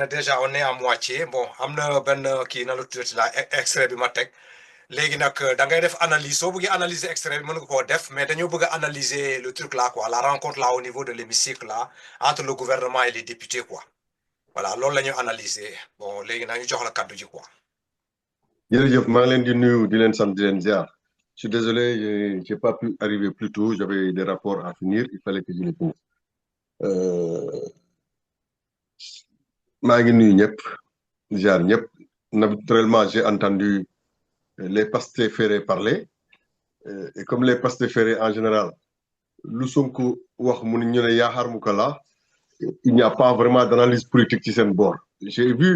Déjà on est à moitié bon am na benn kii na la tuddati la extrait bi ma teg léegi nag da ngay def analyse soo bëggee analyser extrait bi mën nga koo def mais dañoo bëgg a analyser le truc là quoi la rencontre là au niveau de l'hémicycle là entre le gouvernement et les députés quoi voilà loolu la ñu analyser bon léegi nag ñu jox la kaddu ji quoi. jërëjëf maa ngi leen di nuyu di leen sant di leen ziar je suis désolé j'ai pas pu arriver plus tôt j'avais des rapports à finir il fallait que je les finisse maa ngi nuyu ñëpp ziar ñëpp naturellement j'ai entendu les pastéférés parler et comme les pastéférés en général lu Sonko wax mu ñu ne yaa xar mu ko la il n'y a pas vraiment d'analyse politique ci seen boor j'ai vu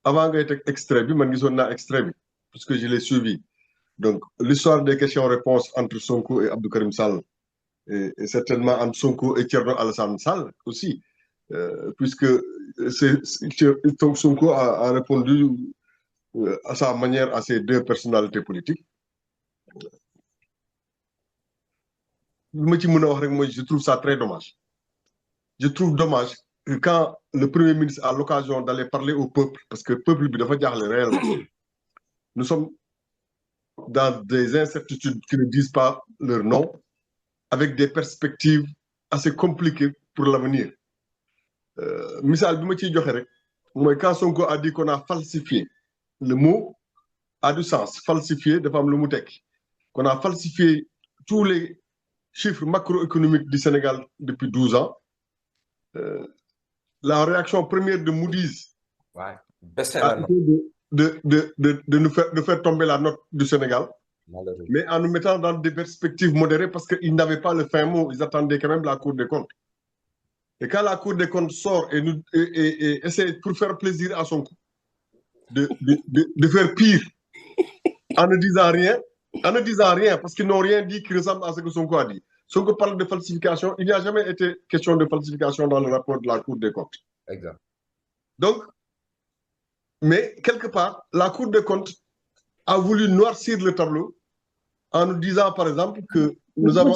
avant ngay teg extrait bi man gisoon naa extrait bi puisque je l'ai suivi donc l'histoire des questions-réponses entre Sonko et Abdou Karim Sall et certainement entre Sonko et Thierno Alassane Sall aussi puisque Sonko a répondu à sa manière à ces deux personnalités politiques li ma ci mën a wax rek mooy je trouve ça très dommage je trouve dommage que quand le Premier ministre a l'occasion d'aller parler au peuple parce que peuple bi dafa jaaxle réellement nous sommes dans des incertitudes qui ne disent pas leur nom avec des perspectives assez compliquées pour l'avenir misaal bi ma ciy joxe rek mooy quand Sonko a dit qu'on a falsifié le mot a du sens falsifié dafa am lu mu tekki qu'on a falsifié tous les chiffres macroéconomiques du Sénégal depuis 12 ans la réaction première de Moody's a été de faire tomber la note du Sénégal, mais en nous mettant dans des perspectives modérées parce qu'ils n'avaient pas le fin mot, ils attendaient quand même la Cour des comptes. Et quand la Cour des comptes sort et essaie pour faire plaisir à son coup, de faire pire en ne disant rien, parce qu'ils n'ont rien dit qui ressemble à ce que Sonko a dit. Sonko parle de falsification, il n'y a jamais été question de falsification dans le rapport de la Cour des comptes. Exact. Donc, mais quelque part, la Cour des comptes a voulu noircir le tableau en nous disant, par exemple, que nous avons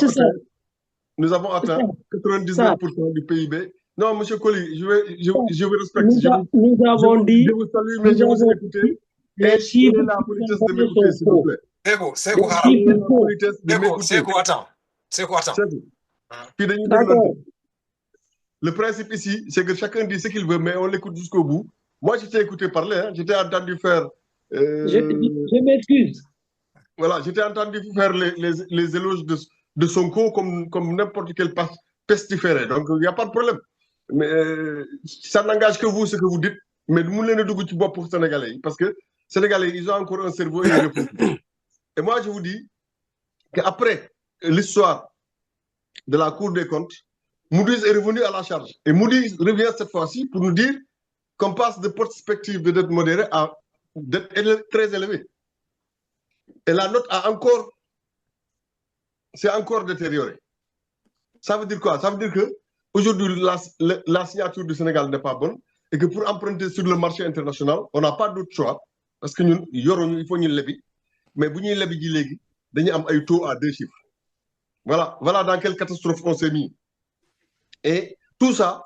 atteint 99% du PIB. Non, M. Colli, je vous respecte. Nous avons dit... Je vous salue, mais je vous ai écouté. Et ayez la politesse de m'écouter, s'il vous plaît. C'est quoi, attends. Puis, le principe ici, c'est que chacun dit ce qu'il veut, mais on l'écoute jusqu'au bout. Moi, je t'ai écouté parler, hein. J'étais entendu faire... Je m'excuse. Voilà, j'étais entendu faire les éloges de Sonko comme n'importe quel pestiféré. Donc, il n'y a pas de problème. Mais ça n'engage que vous, ce que vous dites. Mais nous, nous sommes du bois pour les Sénégalais. Parce que les Sénégalais, ils ont encore un cerveau et ils réfléchissent. Et moi, je vous dis qu'après l'histoire de la Cour des comptes, Moody's est revenu à la charge. Et Moody's revient cette fois-ci pour nous dire qu'on passe de perspective de dette modérée à dette très élevée. Et la note s'est encore détériorée. Ça veut dire quoi? Ça veut dire que aujourd'hui la signature du Sénégal n'est pas bonne et que pour emprunter sur le marché international, on n'a pas d'autre choix parce que nous, il faut nous lever. Mais si nous lever, nous avons un taux à 2 chiffres. Voilà dans quelle catastrophe on s'est mis. Et tout ça,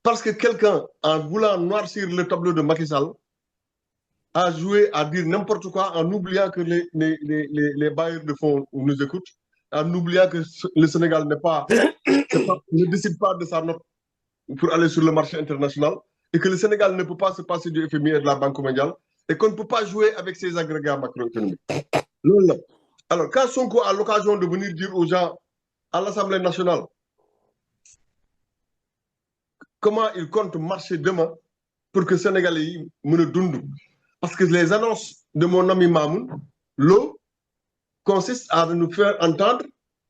parce que quelqu'un, en voulant noircir le tableau de Macky Sall, a joué à dire n'importe quoi en oubliant que les bailleurs de fonds nous écoutent, en oubliant que le Sénégal ne décide pas de sa note pour aller sur le marché international et que le Sénégal ne peut pas se passer du FMI et de la Banque mondiale et qu'on ne peut pas jouer avec ces agrégats macroéconomiques. Alors, quand Sonko a l'occasion de venir dire aux gens à l'Assemblée nationale comment il compte marcher demain pour que les Sénégalais me dundent. Parce que les annonces de mon ami Mamoun, l'eau, consistent à nous faire entendre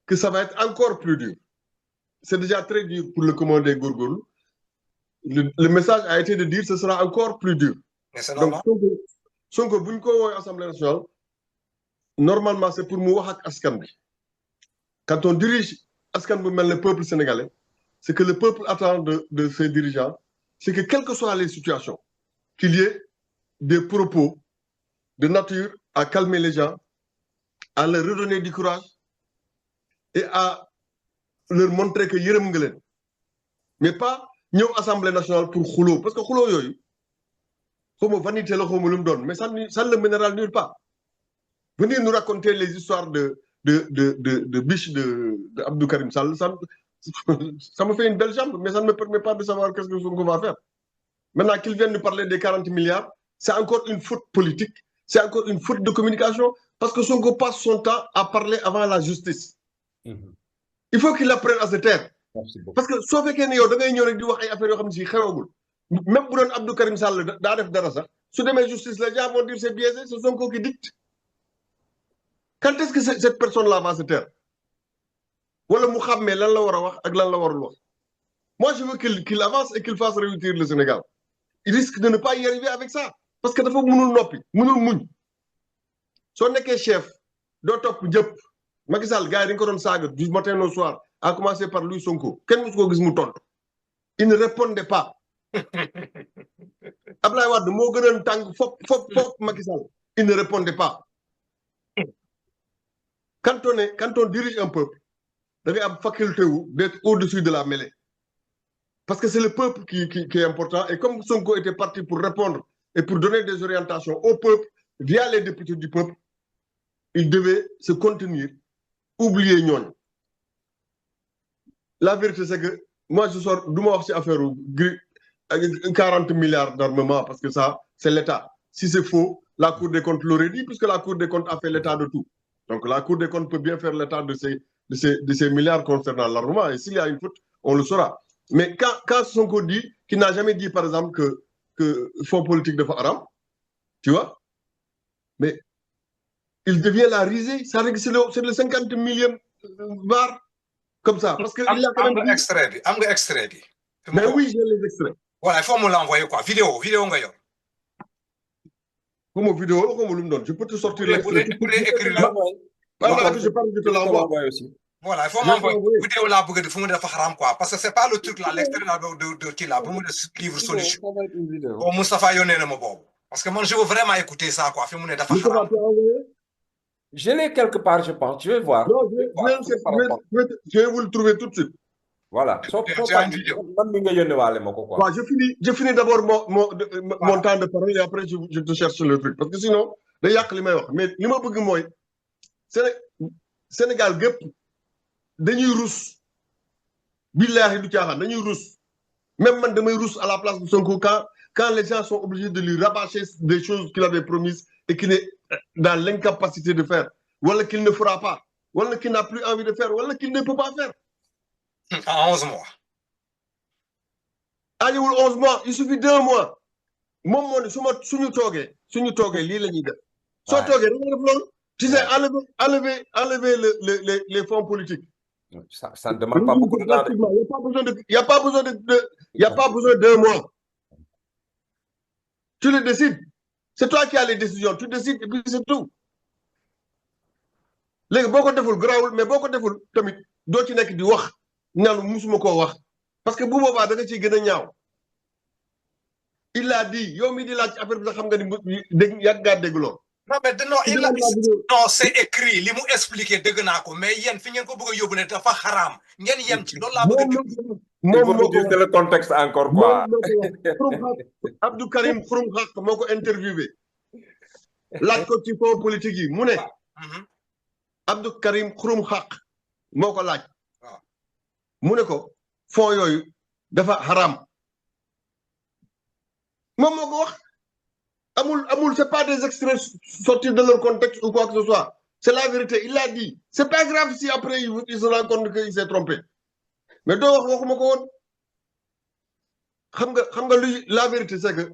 que ça va être encore plus dur. C'est déjà très dur pour le commandant Gourgourou. Le message a été de dire que ce sera encore plus dur. Donc, Sonko, Bunko Assemblée nationale, normalement, c'est pour moi Askan. Quand on dirige Askan, le peuple sénégalais, ce que le peuple attend de ses dirigeants, c'est que quelles que soient les situations, qu'il y ait des propos de nature à calmer les gens, à leur redonner du courage et à leur montrer que yérem nga leen mais pas ñëw Assemblée nationale pour xuloo parce que xuloo yooyu Comme vanité, mais ça ne le mènera nulle part. Venir nous raconter les histoires de biche de Abdou Karim Sall, ça me fait une belle jambe, mais ça ne me permet pas de savoir qu'est-ce que Sonko va faire. Maintenant qu'il vient de parler des 40 milliards, c'est encore une faute politique, c'est encore une faute de communication, parce que Sonko passe son temps à parler avant la justice. Il faut qu'il apprenne à se taire. Parce que sauf que yow da ngay ñëw rek di wax ay affaires yoo xam ne si xewagul même bu doon Abdou Karim Sall daa def dara sax su demee justice les gens vont dire c'est biaisé, c'est Sonko qui dicte. Quand est-ce que cette personne-là va se taire? Wala mu xàmmee lan la war a wax ak lan la warul wax. Moi je veux qu'il avance et qu'il fasse réussir le Sénégal. Il risque de ne pas y arriver avec ça parce que dafa mënul noppi mënul muñ. Soo nekkee chef doo topp jëpp Macky Sall gars yi dañu ko doon saaga du matin au soir. À commencer par lui Sonko kenn musu ko gis mu tontu il ne répondait pas Abdoulaye Wade moo gënoon tàng fop Macky Sall il ne répondait pas quand on dirige un peuple da ngay am faculté d'être au-dessus de la mêlée parce que c'est le peuple qui est important et comme Sonko était parti pour répondre et pour donner des orientations au peuple via les députés du peuple il devait se contenir oublier ñooñu. La vérité, c'est que moi, je sors de moi affaire 40 milliards d'armement parce que ça, c'est l'État. Si c'est faux, la Cour des comptes l'aurait dit, puisque la Cour des comptes a fait l'état de tout. Donc la Cour des comptes peut bien faire l'état de ces milliards concernant l'armement. Et s'il y a une faute, on le saura. Mais quand Sonko dit qu'il n'a jamais dit, par exemple, que fonds politique de haram, tu vois, mais il devient la risée. C'est le 50 millième bar. Comme ça, parce que il a quand même extrait. Mais oui, j'ai les extraits. Voilà, il faut me l'envoyer quoi. Vidéo nga yor. Comment vidéo, comment me le donne? Je peux te sortir l'extrait. Voilà, je parle de te l'envoyer aussi. Voilà, il faut m'envoyer vidéo là pour que tu fasses haram quoi. Parce que c'est pas le truc là, l'extrait là de qui là, pour me livre solution. Oh, Moustapha Yoné na ma bobu. Parce que moi je veux vraiment écouter ça quoi. Film dafa haram. Je l'ai quelque part, je pense. Je vais voir. Non, je vais vous le trouver tout de suite. Voilà. Je finis d'abord mon temps de parole et après je te cherche le truc. Parce que sinon, day yàq li may wax. Mais li ma bëgg mooy Sénégal gépp dañuy rus. Billahi du caaxaan dañuy rus. Même man damay rus à la place de Sonko quand les gens sont obligés de lui rabâcher des choses qu'il avait promises et qu'il est dans l'incapacité de faire, ou qu'il ne fera pas, ou qu'il n'a plus envie de faire, ou qu'il ne peut pas faire. En 11 mois. Allez, 11 mois, il suffit d'1 mois. Mon monde, suñu togué, li lañuy def. So togué, tu sais, enlever les fonds politiques. Ça ne demande pas beaucoup de temps. Il n'y a pas besoin d'1 mois. Tu le décides. C'est toi qui as les décisions. Tu décides et puis c'est tout. Les beaucoup de grawul mais beaucoup de tamit do ci nek di wax ñalu musuma ko wax parce que bu boba da nga ci gëna ñaaw. Il a dit yow mi di laaj affaire bi xam nga ni yag ga déglo. Non mais non c'est écrit li mu expliquer deug nako mais yeen fi ngeen ko bëgg yobbu né dafa haram ngeen yem ci loolu la bëgg dire le contexte encore quoi. Abdou Karim Xurum Xaq moko interviewé. Laaj ko ci fond politique yi mu ne Abdou Karim Xurum Xaq moo ko laaj mu ne ko fond yooyu dafa haram moom moo ko wax amul c'est pas des extraits sortis de leur contexte ou quoi que ce soit c'est la vérité il l'a dit c'est pas grave si après il se rend compte qu'il s'est trompé mais doo wax waxuma ko woon xam nga luy la vérité c'est que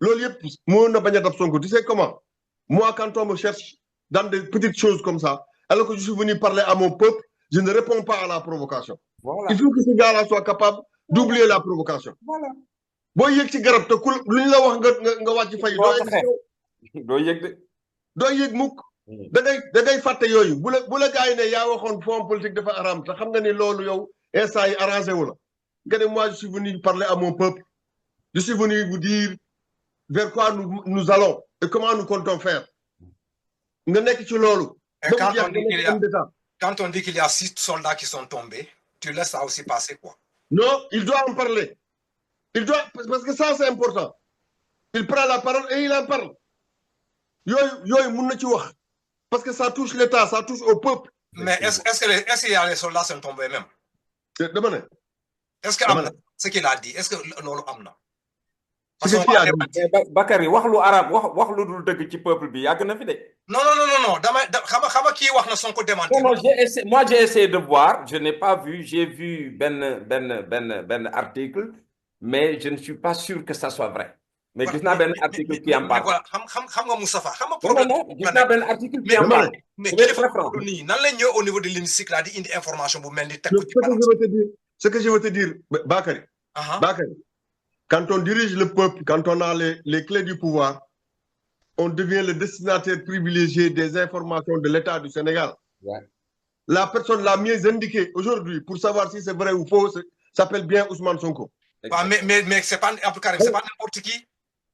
loolu yëpp moo na bañ a dab Sonko tu sais comment moi quand on me cherche dans des petites choses comme ça alors que je suis venu parler à mon peuple je ne réponds pas à la provocation. Voilà. Il faut que ce gars-là soit capable d'oublier la provocation. Voilà. Boo yëg ci garab te ku luñ la wax nga wàcc fay doo yëg de doo yëg mukk da ngay fàtte yooyu bu la gars yi ne yaa waxoon fond politique dafa haram te xam nga ni loolu yow instant yi arrangé wu la nga ne moi je suis venu parler à mon peuple je suis venu vous dire vers quoi nous allons et comment nous comptons faire nga nekk ci loolu. Quand on dit qu'il y a 6 soldats qui sont tombés, tu laisses ça aussi passer quoi? Non, il doit en parler. Il doit, parce que ça c'est important. il prend la parole et il en parle. Yoy mun na ci wax parce que ça touche l'État, ça touche au peuple. Mais est-ce qu'il y a les soldats sont tombés même? Dama ne. Est-ce que amna ce qu'il a dit? Est-ce que lolu amna? Parce que Bakary wax lu arab wax lu dul deug ci peuple bi yag na fi de. Non, dama xama ki wax na Sonko démentir. Non, j'ai essayé de voir, je n'ai pas vu, j'ai vu ben article, mais je ne suis pas sûr que ça soit vrai. Mais gis naa ben article qui en parle. Voilà, xam nga Moustapha, xam nga problème. Non, gis naa ben article qui en parle. Mais kilifa ni nan la ñëw au niveau de l'hémicycle là di indi information bu melni tek ko ci ce que je veux te dire, Bakary. Bakary. Quand on dirige le peuple, quand on a les clés du pouvoir, on devient le destinataire privilégié des informations de l'État du Sénégal. Ouais. La personne la mieux indiquée aujourd'hui pour savoir si c'est vrai ou faux s'appelle bien Ousmane Sonko. Mais c'est pas Abdou Karim, c'est pas n'importe qui.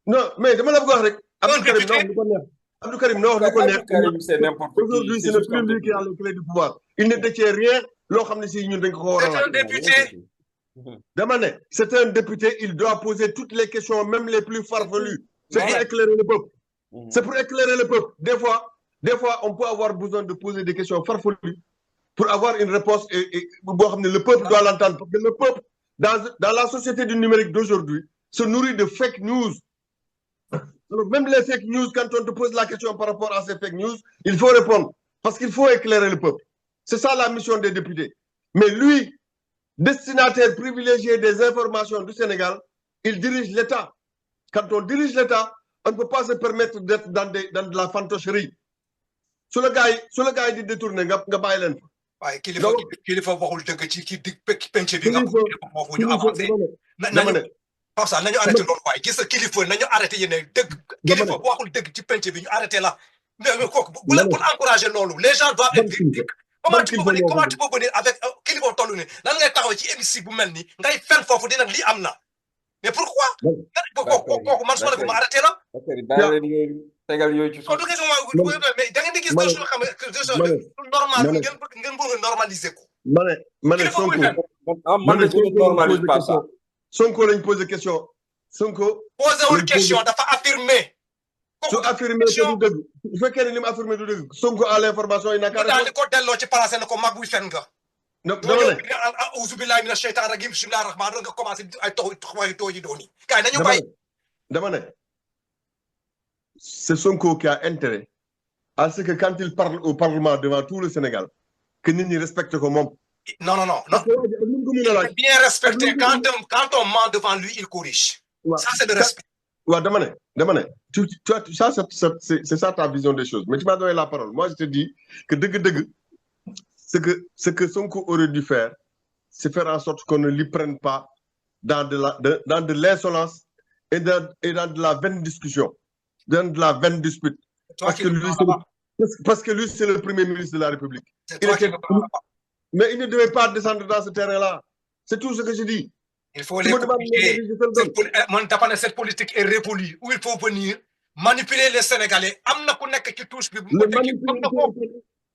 Non, mais dama la bëgg wax rek. Abdou Karim non wax lu ko neex. Aujourd'hui, c'est le plus qui a les clés du pouvoir. Il ne détient rien loo xam ne si ñun dañ ko war a C'est un député. Dama ne, c'est un député, il doit poser toutes les questions, même les plus farfelues. C'est pour éclairer le peuple. C'est pour éclairer le peuple. Des fois, on peut avoir besoin de poser des questions farfelues pour avoir une réponse et le peuple doit l'entendre. Parce que le peuple, dans la société du numérique d'aujourd'hui, se nourrit de fake news. Alors, même les fake news, quand on te pose la question par rapport à ces fake news, il faut répondre. Parce qu'il faut éclairer le peuple. C'est ça la mission des députés. Mais lui, destinataire privilégié des informations du Sénégal, il dirige l'État. Quand on dirige l'État, on ne peut pas se permettre d'être dans de la fantocherie. Sur le gars dit détourner, nga bàyyi leen fa. Waaye kilifa waxul dëgg ci ki penc bi nga ko ñu avancer. Comme ça nañu arrêté loolu waaye gis kilifa nañu arrêté yene dëgg kilifa waxul dëgg ci penc bi ñu arrêté la. Mais kooku bu la pour encourager loolu, les gens doivent être critiques. Comment tu peux venir avec kilifa tollu ni lan ngay taxaw ci hémicycle bu melni ngay fen fofu dina li amna. Mais pourquoi? Kooku man soo ma arrêté la. Tegal yooyu ci suuf. Mais da ngeen di gis deux choses normal ngeen bëgg normaliser ko. Mané Sonko lañ pose question. Sonko posewul question dafa affirmer. Su affirmer du dëgg. Bu fekkee ne li mu affirmer du dëgg. Sonko a l'information il n'a qu'à daal di ko delloo ci placé na ko mag buy fen nga. dama ne auzu billahi mina shaytan rajim bismillahir rahmanir rahim nga commencé ay tooji dooni. Kay nañu bay. Dama ne c'est Sonko qui a intérêt à ce que quand il parle au Parlement devant tout le Sénégal, que nit ñi respecte ko moom. Non. Bien respecté. Quand on ment devant lui, il corrige. Ça, c'est le respect. Ouais, dama ne. Ça, c'est ça ta vision des choses. Mais tu m'as donné la parole. Moi, je te dis que ce que Sonko aurait dû faire, c'est faire en sorte qu'on ne lui prenne pas dans de l'insolence et dans de la vaine discussion, dans de la vaine dispute. Parce que lui, c'est le premier ministre de la République. Mais il ne devait pas descendre dans ce terrain-là. C'est tout ce que je dis. Il faut les corriger. Cette politique est révolue. Où il faut venir manipuler les Sénégalais.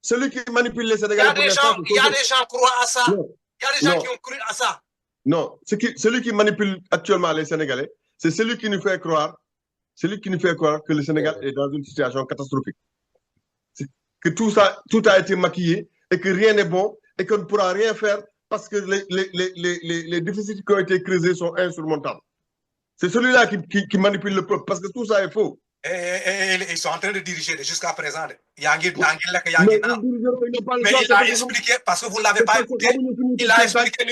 Celui qui manipule les Sénégalais. Il y a des gens qui croient à ça. Il y a des gens qui ont cru à ça. Non, celui qui manipule actuellement les Sénégalais, c'est celui qui nous fait croire que le Sénégal est dans une situation catastrophique. Que tout a été maquillé et que rien n'est bon et qu'on ne pourra rien faire parce que les déficits qui ont été creusés sont insurmontables. C'est celui-là qui manipule le peuple parce que tout ça est faux. Et ils sont en train de diriger jusqu'à présent. Mais il a expliqué, parce que vous ne l'avez pas écouté, il a expliqué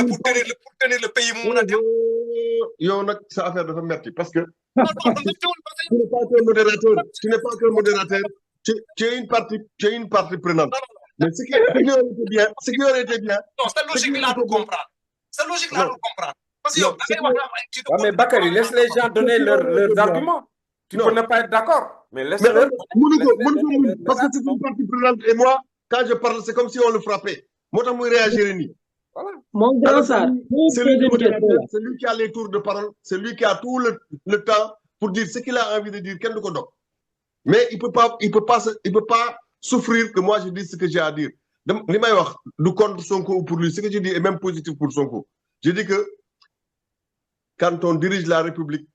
pour tenir le pays. Ça affaire de merci parce que tu n'es pas qu'un modérateur, tu es une partie prenante. Mais ce qui aurait été bien. Non, c'est logique là, nous comprendre. C'est logique là, nous comprendre. Parce que mais Bakary, laisse les gens donner leurs arguments. Tu peux ne pas être d'accord, mais laisse-le. Parce que c'est une partie prenante. Et moi, quand je parle, c'est comme si on le frappait. Moi, je vais réagir. Voilà. Mon grand ça. C'est lui qui a les tours de parole. C'est lui qui a tout le temps pour dire ce qu'il a envie de dire. Mais il peut pas souffrir que moi je dise ce que j'ai à dire. Du contre Sonko ou pour lui, ce que je dis est même positif pour Sonko. Je dis que quand on dirige la République,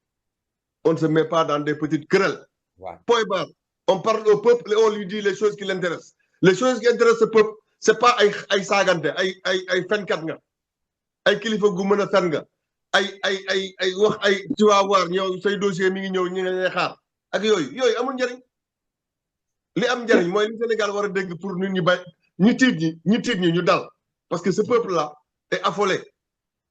on ne se met pas dans des petites querelles. Ouais. Point barre. On parle au peuple et on lui dit les choses qui l'intéressent. Les choses qui intéressent ce peuple, c'est pas ay saagante ay fenkat nga ay kilifa gu mën a fen nga ay wax ay tu vas voir ñëw say dossier mi ngi ñëw ñi nga xaar ak yooyu amul njëriñ li am njëriñ mooy li Sénégal war a dégg pour nit ñi bay ñi tiit ñi ñu dal parce que ce peuple là est affolé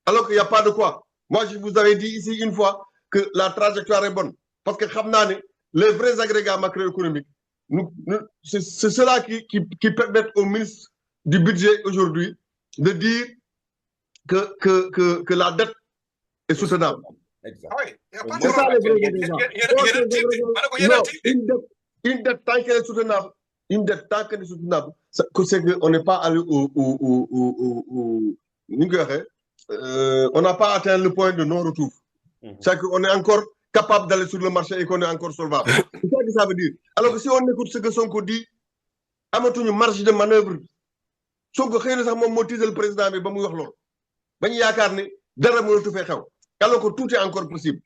alors qu'il y a pas de quoi. Moi je vous avais dit ici une fois que la trajectoire est bonne parce que xam naa ne les vrais agrégats macroéconomiques c'est cela qui permet au ministre du budget aujourd'hui de dire que la dette est soutenable. Exact. Oui, il n'y a pas de C'est ça problème. les vrais agrégats. Une dette tant qu'elle est soutenable, c'est qu'on n'est pas allé on n'a pas atteint le point de non-retour. C'est qu'on est encore capable d'aller sur le marché et qu'on est encore solvable. C'est ça que ça veut dire. Alors que si on écoute ce que Sonko dit, amatuñu marge de manœuvre. Sonko xëy na sax moom moo tiital président bi ba muy wax loolu ba ñu yaakaar ne dara mënatu fee xew alors que tout est encore possible.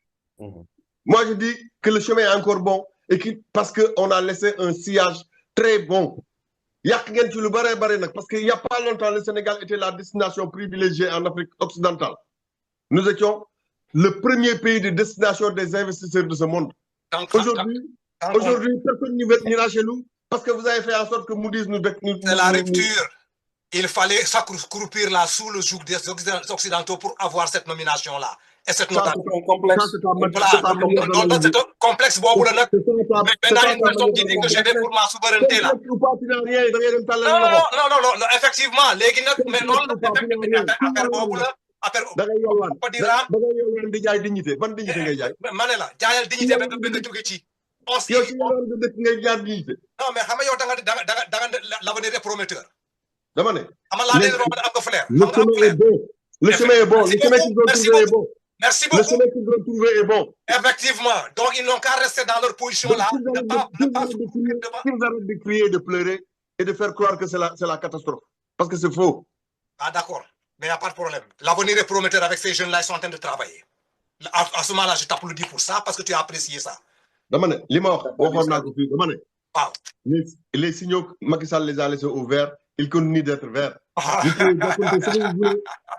Moi je dis que le chemin est encore bon et que parce que on a laissé un sillage très bon. Yàq ngeen ci lu bare nag parce que il y a pas longtemps le Sénégal était la destination privilégiée en Afrique occidentale. Nous étions le premier pays de destination des investisseurs de ce monde. Aujourd'hui, personne n'ira chez nous parce que vous avez fait en sorte que Moody's nous... C'est la rupture. Il fallait s'accroupir là sous le joug des Occidentaux pour avoir cette nomination-là. Et cette notation. C'est un complexe. Voilà. C'est un complexe. Bon, maintenant, une personne qui dit que j'ai pour ma souveraineté là. Non, effectivement. Mais non, affaire boobu la. di jaay dignité ban dignité ngay jaay. ma ne la jaayal dignité ba nga jóge ci. yow ci yoon nga dëkk ngay jaar dignité. non mais xam nga yow da nga l'avenir est prometteur. dama ne. xam nga laa leen romb am nga flair. Le chemin est bon. Le chemin qu'ils ont trouvé est bon. Merci beaucoup. Le chemin qu'ils ont trouvé est bon. Effectivement. Donc ils n'ont qu'à rester dans leur position là. Qu'ils arrêtent de crier, de pleurer et de faire croire que c'est la catastrophe. Parce que c'est faux. Ah d'accord. Mais il n'y a pas de problème. L'avenir est prometteur avec ces jeunes-là, ils sont en train de travailler. À ce moment-là, je t'applaudis pour ça parce que tu as apprécié ça. Dama ne li ma waxoon naa ko fii dama ne. Waaw. Les signaux Macky Sall les a laissés au vert, ils continuent d'être verts.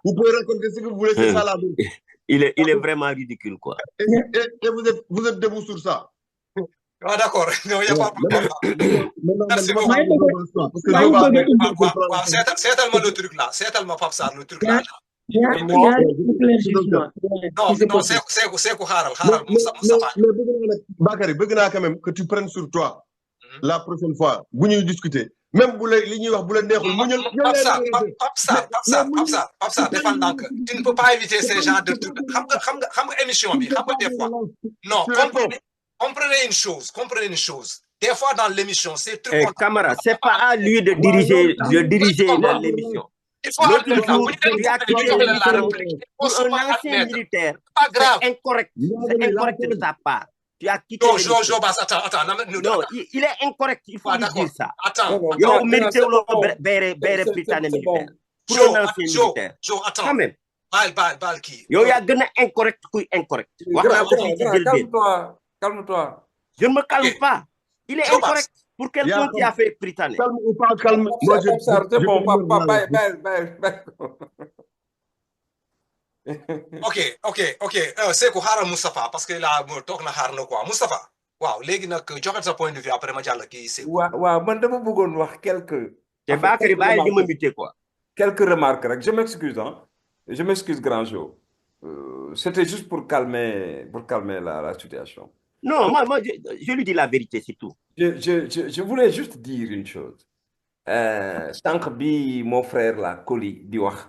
Vous pouvez raconter ce que vous voulez, c'est ça la vérité. Il est vraiment ridicule, quoi. Et vous êtes debout sur ça. Ah d'accord. Non, il n'y a pas de problème. Merci beaucoup. C'est tellement le truc là. C'est tellement pas ça, le truc là. Non, c'est quoi, Haral, Moustapha. Bakary, bëgg naa quand même que tu prennes sur toi la prochaine fois bu ñuy discuter. Même bu la li ñuy wax bu la neexul. Pape Sarr, defal ndànk. Tu ne peux pas éviter ces genres de trucs. Xam nga émission bi, xam nga des fois. Non, comprenez une chose. Des fois dans l'émission, c'est tout. Camara, c'est pas à lui de diriger l'émission. L'autre jour, il a quitté l'émission pour un ancien militaire. Pas grave. C'est incorrect de sa part. Tu as quitté l'émission. Attends. Non, il est incorrect. Il faut lui dire ça. Attends. Il a mérité le Britannique militaire. Pour un ancien militaire. Attends. Quand même. Bal qui. Il y a incorrect qui incorrect. Calme-toi. Je ne me calme pas. Il est incorrect pour quelqu'un qui a fait Britannique. Calme ou pas calme. Moi, c'est bon, papa. Ok. C'est quoi Haral Moustapha parce que là, toog na xaar na quoi Moustapha. Waaw léegi nag joxe sa point de vue après ma jàll kii c'est. waaw man dama bëggoon wax quelques. te Bakary bàyyi di ma muté quoi. Quelques remarques rek. Je m'excuse grand jour. C'était juste pour calmer la situation. Non, moi je lui dis la vérité, c'est tout. Je voulais juste dire une chose. Sànq bi mon frère là, Koli, di wax,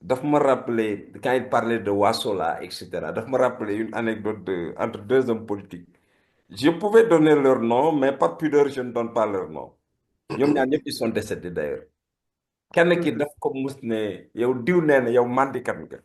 daf me rappeler, quand il parlait de Wassola, etc., daf me rappeler une anecdote entre deux hommes politiques. Je pouvais donner leur nom, mais par pudeur, je ne donne pas leur nom. Ils sont décédés d'ailleurs. Kenn ki daf ko mus ne yow diw nee na yow mandikat nga